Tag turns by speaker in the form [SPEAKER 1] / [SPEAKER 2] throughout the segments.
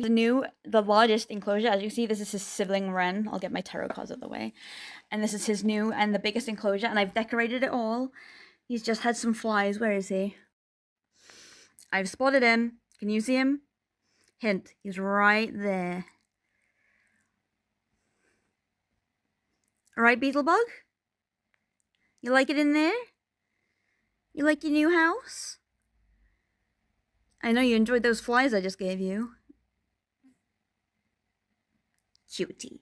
[SPEAKER 1] the largest enclosure. As you see, this is his sibling Ren. I'll get my tarot cards out of the way. And this is his new and the biggest enclosure, and I've decorated it all. He's just had some flies. Where is he? I've spotted him. Can you see him? Hint, he's right there. Alright, Beetlebug? You like it in there? You like your new house? I know you enjoyed those flies I just gave you. Cutie.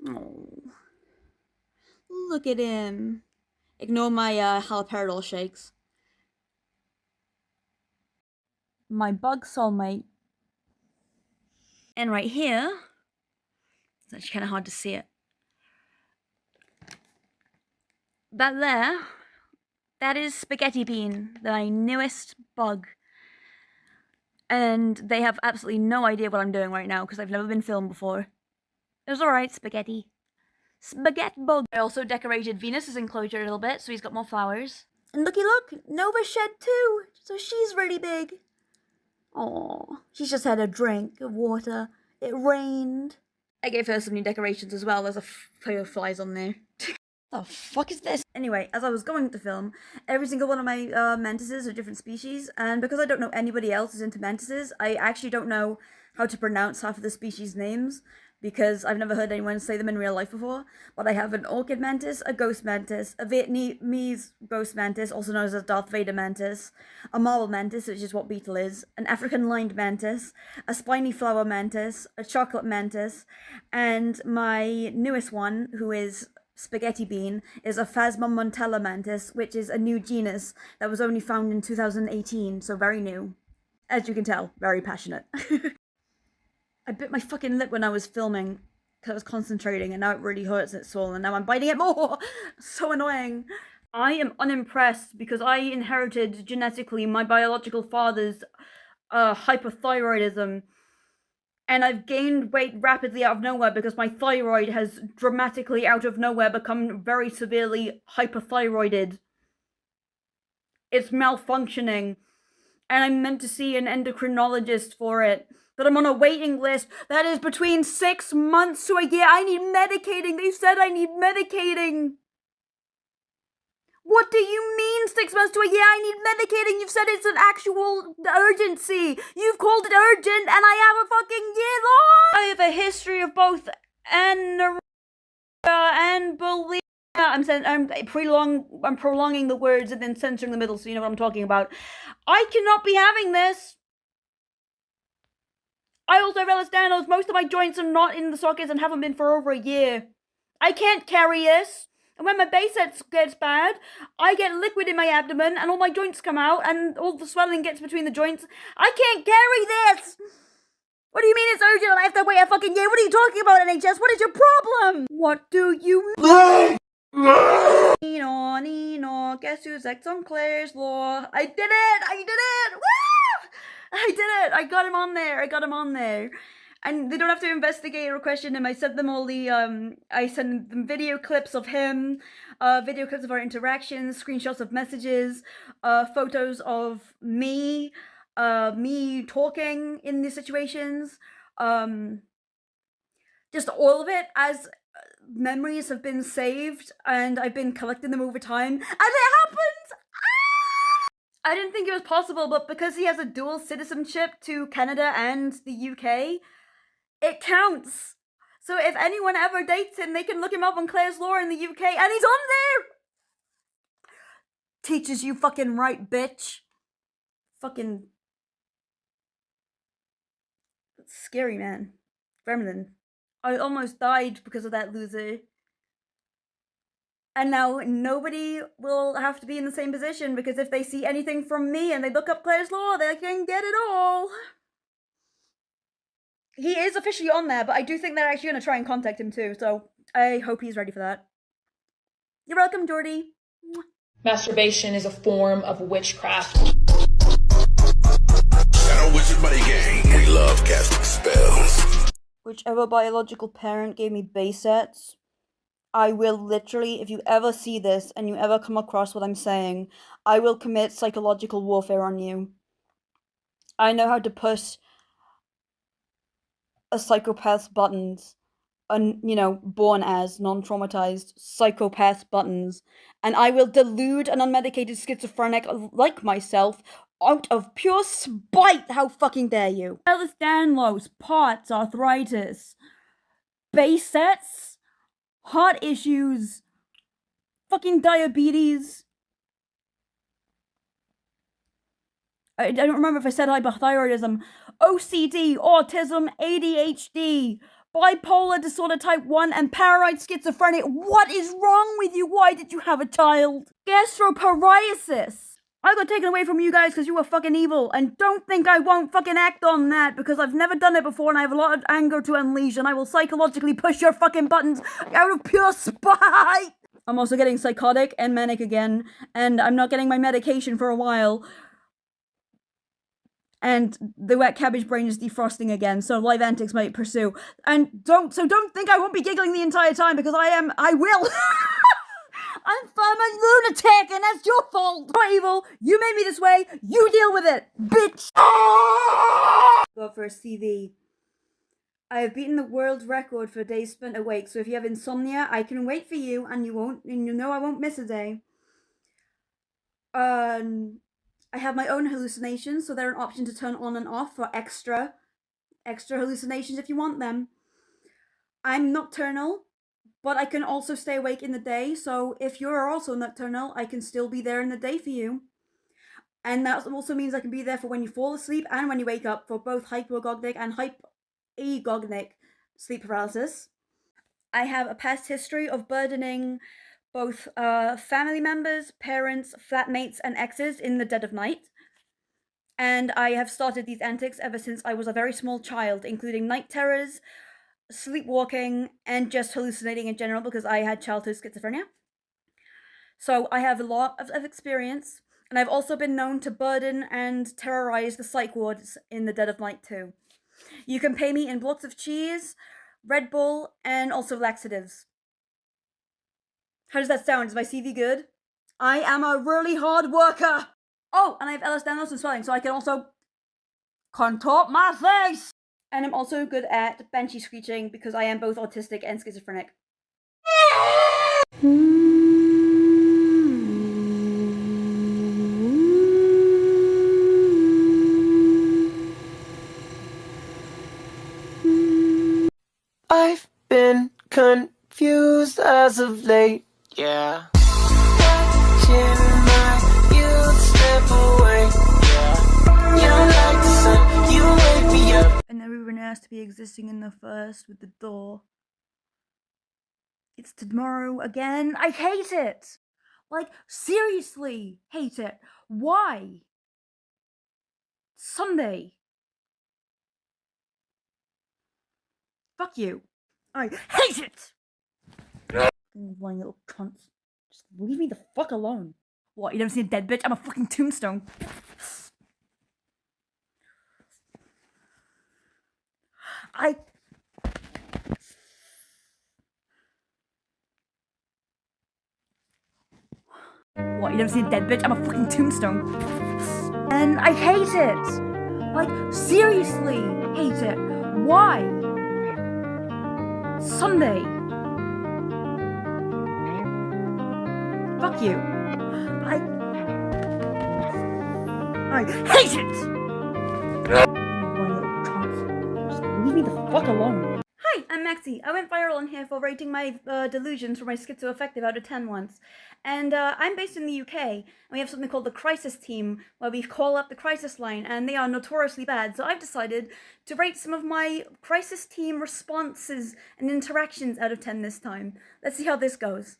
[SPEAKER 1] Oh. Look at him. Ignore my haloperidol shakes. My bug soulmate. And right here, it's actually kind of hard to see it. That there, that is Spaghetti Bean, my newest bug. And they have absolutely no idea what I'm doing right now because I've never been filmed before. It was alright, Spaghetti. Spaghetti bug. I also decorated Venus's enclosure a little bit, so he's got more flowers. And looky look, Nova shed too, so she's really big. Oh, she's just had a drink of water. It rained. I gave her some new decorations as well. There's a few flies on there. The fuck is this? Anyway, as I was going to film, every single one of my mantises are different species, and because I don't know anybody else is into mantises, I actually don't know how to pronounce half of the species names, because I've never heard anyone say them in real life before. But I have an orchid mantis, a ghost mantis, a Vietnamese ghost mantis, also known as a Darth Vader mantis, a marble mantis, which is what beetle is, an African lined mantis, a spiny flower mantis, a chocolate mantis, and my newest one, who is Spaghetti Bean, is a Phasma mantis, which is a new genus that was only found in 2018, so very new. As you can tell, very passionate. I bit my fucking lip when I was filming because I was concentrating, and now it really hurts and it's swollen, and now I'm biting it more! So annoying. I am unimpressed because I inherited genetically my biological father's hypothyroidism, and I've gained weight rapidly out of nowhere because my thyroid has dramatically out of nowhere become very severely hypothyroided. It's malfunctioning, and I'm meant to see an endocrinologist for it. But I'm on a waiting list that is between 6 months to a year. I need medicating. They said I need medicating. What do you mean 6 months to a year? I need medicating. You've said it's an actual urgency. You've called it urgent, and I have a fucking year long. I have a history of both anorexia and bulimia. I'm prolonging the words and then censoring the middle so you know what I'm talking about. I cannot be having this. I also have Ehlers-Danlos. Most of my joints are not in the sockets and haven't been for over a year. I can't carry this. And when my base gets bad, I get liquid in my abdomen and all my joints come out and all the swelling gets between the joints. I can't carry this! What do you mean it's urgent and I have to wait a fucking year? What are you talking about, NHS? What is your problem? What do you mean? Nino, guess who's next on Claire's Law? I did it! I did it! Woo! I did it! I got him on there. And they don't have to investigate or question him. I sent them all the, I sent them video clips of him, video clips of our interactions, screenshots of messages, photos of me talking in these situations, just all of it as memories have been saved and I've been collecting them over time. And it happened! I didn't think it was possible, but because he has a dual citizenship to Canada and the UK, it counts. So if anyone ever dates him, they can look him up on Claire's Law in the UK, and he's on there! Teaches you fucking right, bitch. Fucking scary, man. Gremlin. I almost died because of that loser. And now nobody will have to be in the same position, because if they see anything from me and they look up Claire's Law, they can get it all. He is officially on there, but I do think they're actually going to try and contact him too, so I hope he's ready for that. You're welcome, Jordy.
[SPEAKER 2] Masturbation is a form of witchcraft.
[SPEAKER 3] Shadow Wizard Buddy Gang. We love casting spells.
[SPEAKER 1] Whichever biological parent gave me base sets, I will literally, if you ever see this and you ever come across what I'm saying, I will commit psychological warfare on you. I know how to push a psychopath's buttons, born as non-traumatized psychopath buttons, and I will delude an unmedicated schizophrenic like myself out of pure spite. How fucking dare you? Ehlers-Danlos, POTS, arthritis, base sets, heart issues, fucking diabetes. I don't remember if I said hypothyroidism, OCD, autism, ADHD, bipolar disorder type 1, and paranoid schizophrenia. What is wrong with you? Why did you have a child? Gastroparesis. I got taken away from you guys because you were fucking evil, and don't think I won't fucking act on that, because I've never done it before and I have a lot of anger to unleash, and I will psychologically push your fucking buttons out of pure spite. I'm also getting psychotic and manic again, and I'm not getting my medication for a while. And the wet cabbage brain is defrosting again, so live antics might pursue. And don't think I won't be giggling the entire time, because I will. I'm a lunatic, and that's your fault. Not evil. You made me this way. You deal with it, bitch. Go for a CV. I have beaten the world record for days spent awake. So if you have insomnia, I can wait for you, and you I won't miss a day. I have my own hallucinations, so they're an option to turn on and off for extra hallucinations if you want them. I'm nocturnal, but I can also stay awake in the day, so if you're also nocturnal, I can still be there in the day for you. And that also means I can be there for when you fall asleep and when you wake up, for both hypogognic and hypogonic sleep paralysis. I have a past history of burdening both family members, parents, flatmates, and exes in the dead of night. And I have started these antics ever since I was a very small child, including night terrors, sleepwalking, and just hallucinating in general, because I had childhood schizophrenia. So I have a lot of experience, and I've also been known to burden and terrorize the psych wards in the dead of night too. You can pay me in blocks of cheese, Red Bull, and also laxatives. How does that sound? Is my CV good? I am a really hard worker. Oh, and I have Ehlers-Danlos and swelling, so I can also contort my face. And I'm also good at banshee screeching, because I am both autistic and schizophrenic.
[SPEAKER 4] I've been confused as of late. Yeah. Watching my youth slip away. Yeah. You don't like the sun, you wake me up.
[SPEAKER 1] And everyone has to be existing in the first with the door. It's tomorrow again. I hate it. Like, seriously, hate it. Why? Sunday. Fuck you. I hate it! Lying little cunts. Just leave me the fuck alone. What, you never seen a dead bitch? I'm a fucking tombstone. What, you never seen a dead bitch? I'm a fucking tombstone. And I hate it! Like, seriously, hate it. Why? Sunday. Fuck you. I hate it! Just leave me the fuck alone. Hi, I'm Maxxie. I went viral on here for rating my delusions for my schizoaffective out of 10 once. And I'm based in the UK, and we have something called the crisis team, where we call up the crisis line, and they are notoriously bad. So I've decided to rate some of my crisis team responses and interactions out of 10 this time. Let's see how this goes.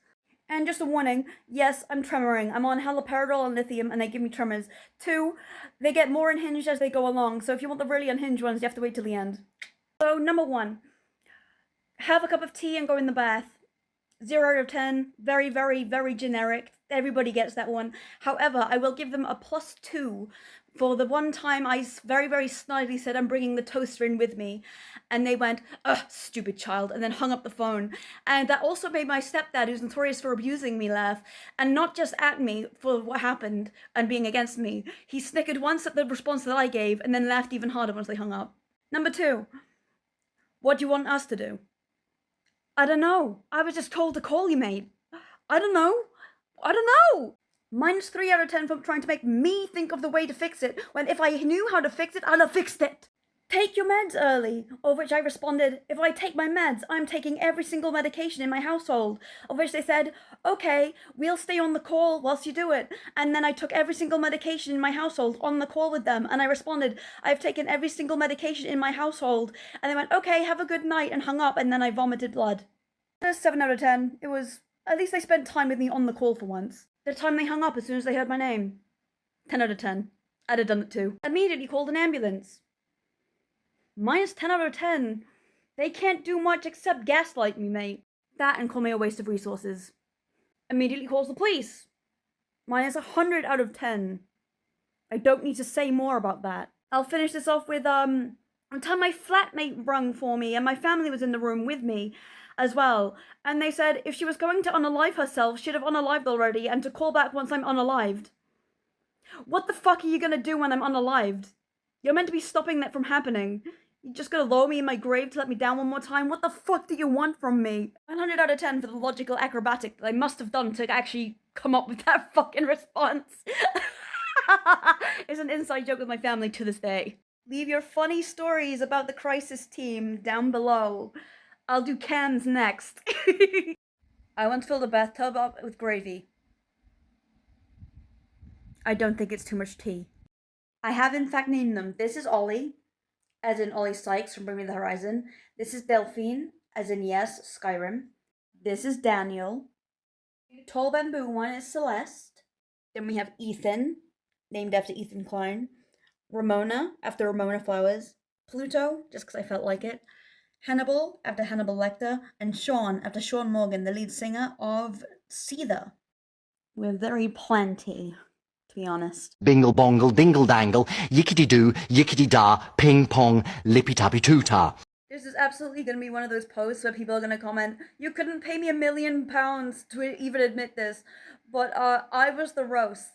[SPEAKER 1] And just a warning, yes, I'm tremoring. I'm on haloperidol and lithium, and they give me tremors. 2, they get more unhinged as they go along, so if you want the really unhinged ones, you have to wait till the end. So, number 1. Have a cup of tea and go in the bath. 0 out of 10. Very, very, very generic. Everybody gets that one. However, I will give them a +2 for the one time I very, very snidely said I'm bringing the toaster in with me. And they went, ugh, stupid child, and then hung up the phone. And that also made my stepdad, who's notorious for abusing me, laugh. And not just at me for what happened and being against me. He snickered once at the response that I gave, and then laughed even harder once they hung up. Number 2. What do you want us to do? I don't know. I was just told to call you, mate. I don't know. -3 out of 10 for trying to make me think of the way to fix it, when if I knew how to fix it, I'd have fixed it. Take your meds early, of which I responded, if I take my meds, I'm taking every single medication in my household, of which they said, okay, we'll stay on the call whilst you do it. And then I took every single medication in my household on the call with them, and I responded, I've taken every single medication in my household. And they went, okay, have a good night, and hung up, and then I vomited blood. That's 7 out of 10. It was, at least they spent time with me on the call for once. The time they hung up as soon as they heard my name. 10 out of 10. I'd have done it too. Immediately called an ambulance. -10 out of 10. They can't do much except gaslight me, mate. That and call me a waste of resources. Immediately calls the police. -100 out of 10. I don't need to say more about that. I'll finish this off with, until my flatmate rung for me, and my family was in the room with me as well. And they said if she was going to unalive herself, she'd have unalived already, and to call back once I'm unalived. What the fuck are you gonna do when I'm unalived? You're meant to be stopping that from happening. You're just gonna lower me in my grave to let me down one more time? What the fuck do you want from me? 100 out of 10 for the logical acrobatic that I must have done to actually come up with that fucking response. It's an inside joke with my family to this day. Leave your funny stories about the crisis team down below. I'll do cans next. I once filled a bathtub up with gravy. I don't think it's too much tea. I have in fact named them. This is Ollie, as in Ollie Sykes from Bring Me the Horizon. This is Delphine, as in yes, Skyrim. This is Daniel. The tall bamboo one is Celeste. Then we have Ethan, named after Ethan Klein. Ramona, after Ramona Flowers. Pluto, just because I felt like it. Hannibal, after Hannibal Lecter. And Sean, after Sean Morgan, the lead singer of Seether. We're very plenty, to be honest.
[SPEAKER 5] Bingle bongle, dingle dangle, yickety doo, yickety da, ping pong, lippy tappy too-ta.
[SPEAKER 1] This is absolutely going to be one of those posts where people are going to comment, you couldn't pay me £1 million to even admit this, but I was the roast.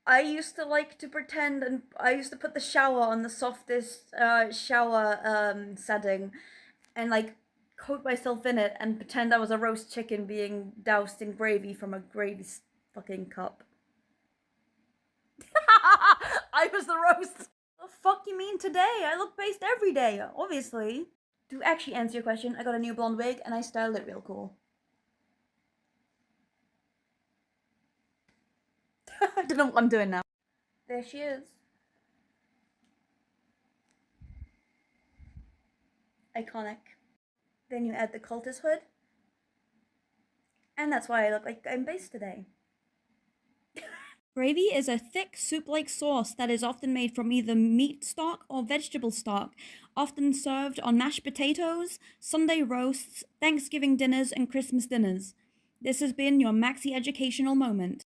[SPEAKER 1] I used to like to pretend, and I used to put the shower on the softest shower setting, and like coat myself in it and pretend I was a roast chicken being doused in gravy from a gravy fucking cup. I was the roast. What the fuck you mean today? I look based every day, obviously. To actually answer your question, I got a new blonde wig and I styled it real cool. I don't know what I'm doing now. There she is. Iconic. Then you add the cultist hood. And that's why I look like I'm based today. Gravy is a thick soup-like sauce that is often made from either meat stock or vegetable stock, often served on mashed potatoes, Sunday roasts, Thanksgiving dinners, and Christmas dinners. This has been your Maxxie educational moment.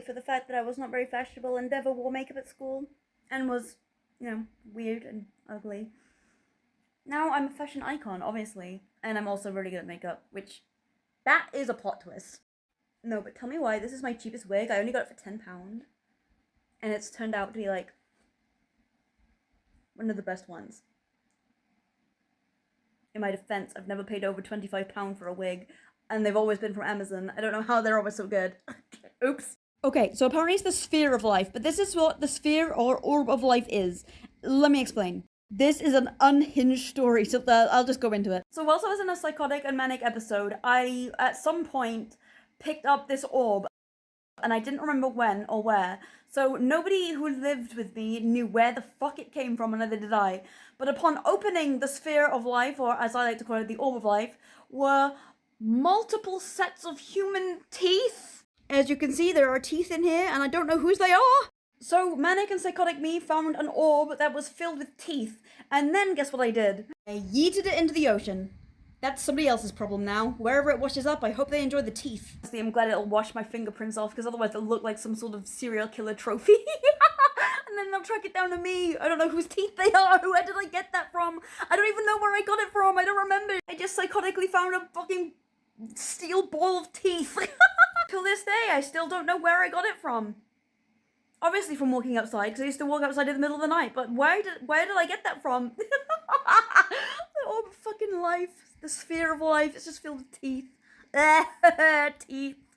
[SPEAKER 1] For the fact that I was not very fashionable and never wore makeup at school and was, you know, weird and ugly. Now I'm a fashion icon, obviously, and I'm also really good at makeup, which, that is a plot twist. No, but tell me why. This is my cheapest wig. I only got it for £10, and it's turned out to be like one of the best ones. In my defense, I've never paid over £25 for a wig, and they've always been from Amazon. I don't know how they're always so good. Oops. Okay, so apparently it's the sphere of life, but this is what the sphere or orb of life is. Let me explain. This is an unhinged story, so I'll just go into it. So whilst I was in a psychotic and manic episode, I, at some point, picked up this orb, and I didn't remember when or where. So nobody who lived with me knew where the fuck it came from, and neither did I. But upon opening the sphere of life, or as I like to call it, the orb of life, were multiple sets of human teeth. As you can see, there are teeth in here, and I don't know whose they are. So, manic and psychotic me found an orb that was filled with teeth, and then guess what I did? I yeeted it into the ocean. That's somebody else's problem now. Wherever it washes up, I hope they enjoy the teeth. Honestly, I'm glad it'll wash my fingerprints off, because otherwise it'll look like some sort of serial killer trophy. And then they'll track it down to me. I don't know whose teeth they are. Where did I get that from? I don't even know where I got it from. I don't remember. I just psychotically found a fucking steel ball of teeth. Till this day, I still don't know where I got it from. Obviously from walking outside, because I used to walk outside in the middle of the night, but where did I get that from? The orb of fucking life, the sphere of life, it's just filled with teeth. Teeth.